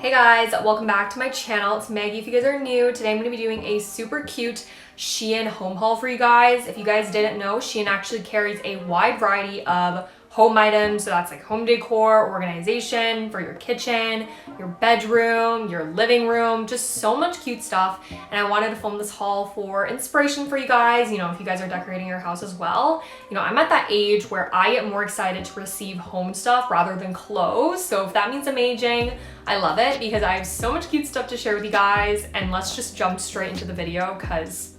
Hey guys, welcome back to my channel. It's Maggie if you guys are new. Today I'm going to be doing a super cute Shein home haul for you guys. If you guys didn't know, Shein actually carries a wide variety of home items. So that's like home decor, organization for your kitchen, your bedroom, your living room, just so much cute stuff. And I wanted to film this haul for inspiration for you guys, you know, if you guys are decorating your house as well. You know, I'm at that age where I get more excited to receive home stuff rather than clothes. So if that means I'm aging, I love it because I have so much cute stuff to share with you guys. And let's just jump straight into the video because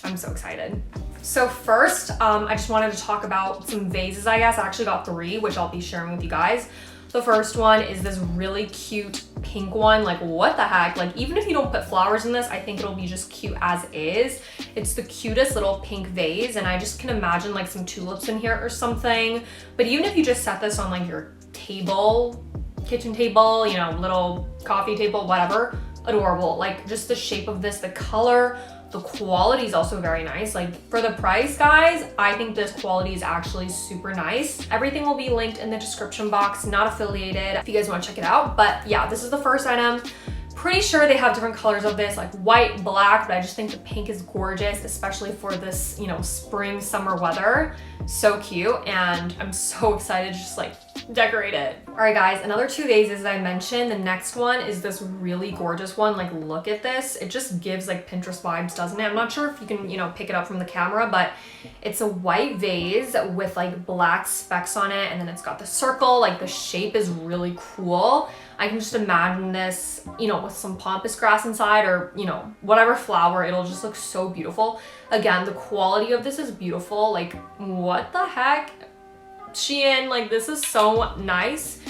I'm so excited. So first, I just wanted to talk about some vases, I guess. I actually got 3, which I'll be sharing with you guys. The first one is this really cute pink one. Like, what the heck? Like, even if you don't put flowers in this, I think it'll be just cute as is. It's the cutest little pink vase, and I just can imagine like some tulips in here or something. But even if you just set this on like your table, kitchen table, you know, little coffee table, whatever, adorable. Like, just the shape of this, the color, the quality is also very nice. Like, for the price, guys, I think this quality is actually super nice. Everything will be linked in the description box, not affiliated, if you guys want to check it out. But yeah, this is the first item. Pretty sure they have different colors of this, like white, black, but I just think the pink is gorgeous, especially for this, you know, spring, summer weather. So cute, and I'm so excited to just like decorate it. All right, guys, another 2 vases that I mentioned. The next one is this really gorgeous one. Like, look at this. It just gives like Pinterest vibes, doesn't it? I'm not sure if you can, you know, pick it up from the camera, but it's a white vase with like black specks on it, and then it's got the circle. Like, the shape is really cool. I can just imagine this, you know, with some pampas grass inside, or, you know, whatever flower. It'll just look so beautiful. Again, the quality of this is beautiful. Like, what the heck? Shein, like, this is so nice.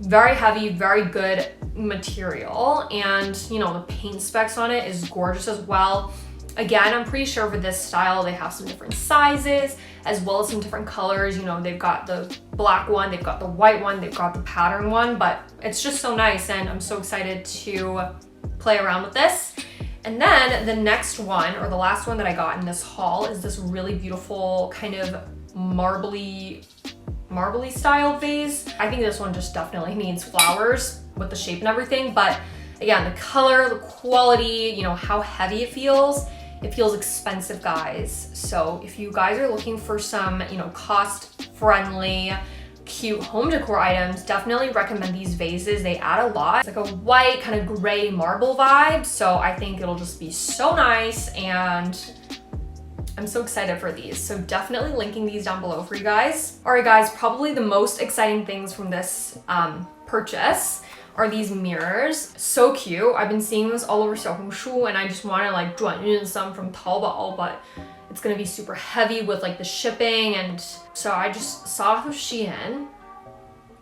Very heavy, very good material, and you know, the paint specs on it is gorgeous as well. Again, I'm pretty sure for this style they have some different sizes as well as some different colors. You know, they've got the black one, they've got the white one, they've got the pattern one, but it's just so nice, and I'm so excited to play around with this. And then the next one, or the last one that I got in this haul, is this really beautiful kind of marbly style vase. I think this one just definitely needs flowers with the shape and everything, but again, the color, the quality, you know, how heavy it feels expensive, guys. So if you guys are looking for some, you know, cost-friendly, cute home decor items, definitely recommend these vases. They add a lot. It's like a white kind of gray marble vibe, so I think it'll just be so nice, and I'm so excited for these. So definitely linking these down below for you guys. All right, guys, probably the most exciting things from this purchase are these mirrors. So cute. I've been seeing this all over Xiaohongshu, and I just want to like 转运 some from Taobao, but it's gonna be super heavy with like the shipping, and so I just saw it with Shein,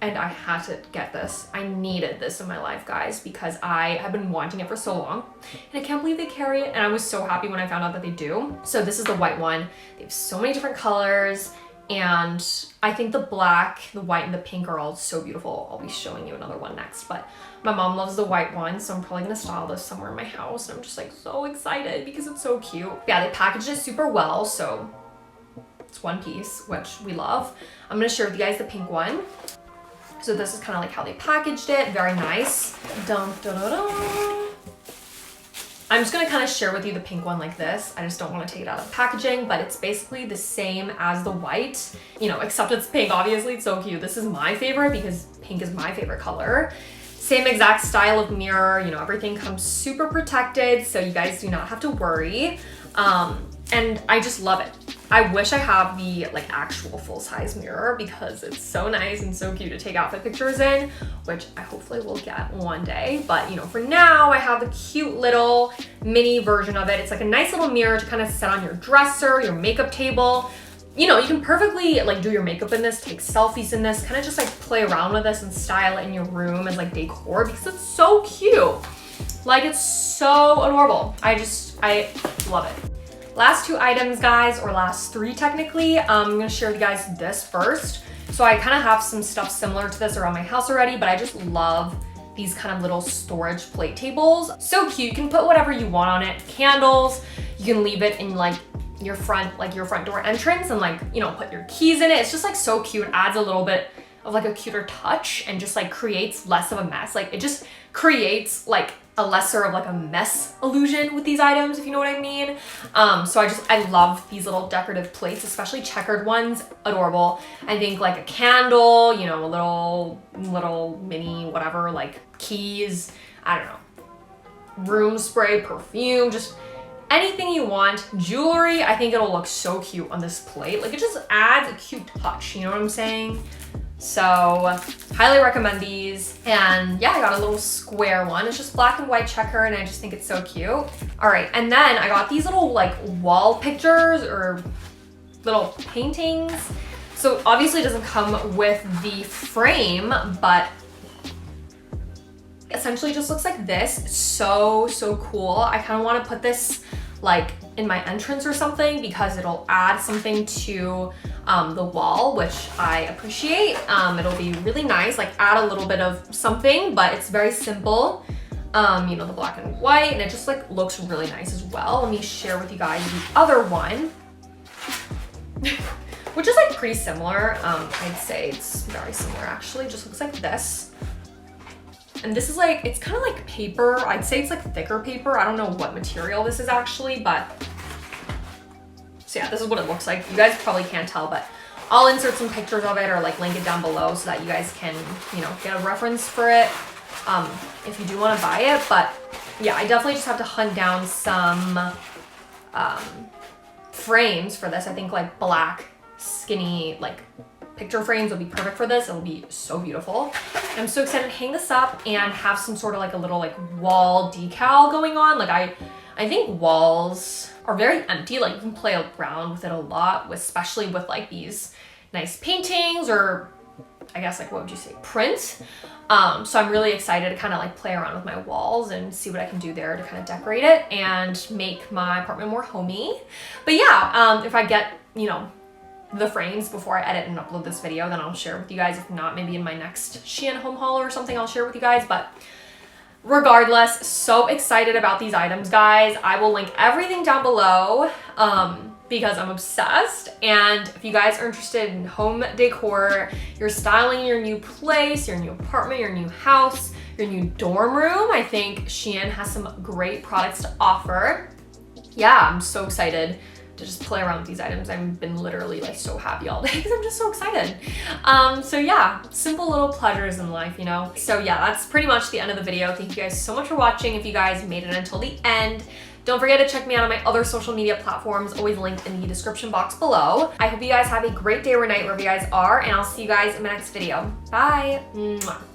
and I had to get this. I needed this in my life, guys, because I have been wanting it for so long, and I can't believe they carry it, and I was so happy when I found out that they do. So this is the white one. They have so many different colors, and I think the black, the white, and the pink are all so beautiful. I'll be showing you another one next, but my mom loves the white one, so I'm probably gonna style this somewhere in my house, and I'm just like so excited because it's so cute. Yeah, they packaged it super well, so it's one piece, which we love. I'm gonna share with you guys the pink one. So this is kind of like how they packaged it. Very nice. Dun, dun, dun, dun. I'm just gonna kind of share with you the pink one like this. I just don't want to take it out of packaging, but it's basically the same as the white, you know, except it's pink. Obviously, it's so cute. This is my favorite because pink is my favorite color. Same exact style of mirror. You know, everything comes super protected, so you guys do not have to worry. And I just love it. I wish I have the like actual full-size mirror because it's so nice and so cute to take outfit pictures in, which I hopefully will get one day. But you know, for now, I have the cute little mini version of it. It's like a nice little mirror to kind of set on your dresser, your makeup table. You know, you can perfectly like do your makeup in this, take selfies in this, kind of just like play around with this and style it in your room as like decor because it's so cute. Like, it's so adorable. I love it. Last 2 items, guys, or last 3 technically. I'm gonna share with you guys this first. So I kind of have some stuff similar to this around my house already, but I just love these kind of little storage plate tables. So cute. You can put whatever you want on it. Candles. You can leave it in like your front door entrance and like, you know, put your keys in it. It's just like so cute. It adds a little bit of like a cuter touch and just like creates less of a mess. Like it just creates like a lesser of like a mess illusion with these items, if you know what I mean. So I love these little decorative plates, especially checkered ones. Adorable. I think like a candle, you know, a little mini whatever, like keys, I don't know, room spray, perfume, just anything you want. Jewelry, I think it'll look so cute on this plate. Like it just adds a cute touch, you know what I'm saying? So highly recommend these. And yeah, I got a little square one. It's just black and white checker and I just think it's so cute. All right, and then I got these little like wall pictures or little paintings. So obviously it doesn't come with the frame, but essentially just looks like this. So cool. I kind of want to put this like in my entrance or something because it'll add something to the wall, which I appreciate. It'll be really nice, like add a little bit of something, but it's very simple. You know, the black and white, and it just like looks really nice as well. Let me share with you guys the other one, which is like pretty similar. I'd say it's very similar actually. Just looks like this. And this is like, it's kind of like paper. I'd say it's like thicker paper. I don't know what material this is actually, but so yeah, this is what it looks like. You guys probably can't tell, but I'll insert some pictures of it or like link it down below so that you guys can, you know, get a reference for it if you do want to buy it. But yeah, I definitely just have to hunt down some frames for this. I think like black, skinny, like picture frames will be perfect for this. It'll be so beautiful. I'm so excited to hang this up and have some sort of like a little like wall decal going on. Like I think walls are very empty. Like you can play around with it a lot, especially with like these nice paintings or I guess like, what would you say, prints. So I'm really excited to kind of like play around with my walls and see what I can do there to kind of decorate it and make my apartment more homey. But yeah, if I get, you know, the frames before I edit and upload this video, then I'll share with you guys. If not, maybe in my next Shein home haul or something, I'll share with you guys. But regardless, so excited about these items, guys. I will link everything down below because I'm obsessed. And if you guys are interested in home decor, you're styling your new place, your new apartment, your new house, your new dorm room, I think Shein has some great products to offer. Yeah, I'm so excited to just play around with these items. I've been literally like so happy all day because I'm just so excited. So yeah, simple little pleasures in life, you know? So yeah, that's pretty much the end of the video. Thank you guys so much for watching. If you guys made it until the end, don't forget to check me out on my other social media platforms, always linked in the description box below. I hope you guys have a great day or night wherever you guys are, and I'll see you guys in my next video. Bye. Mwah.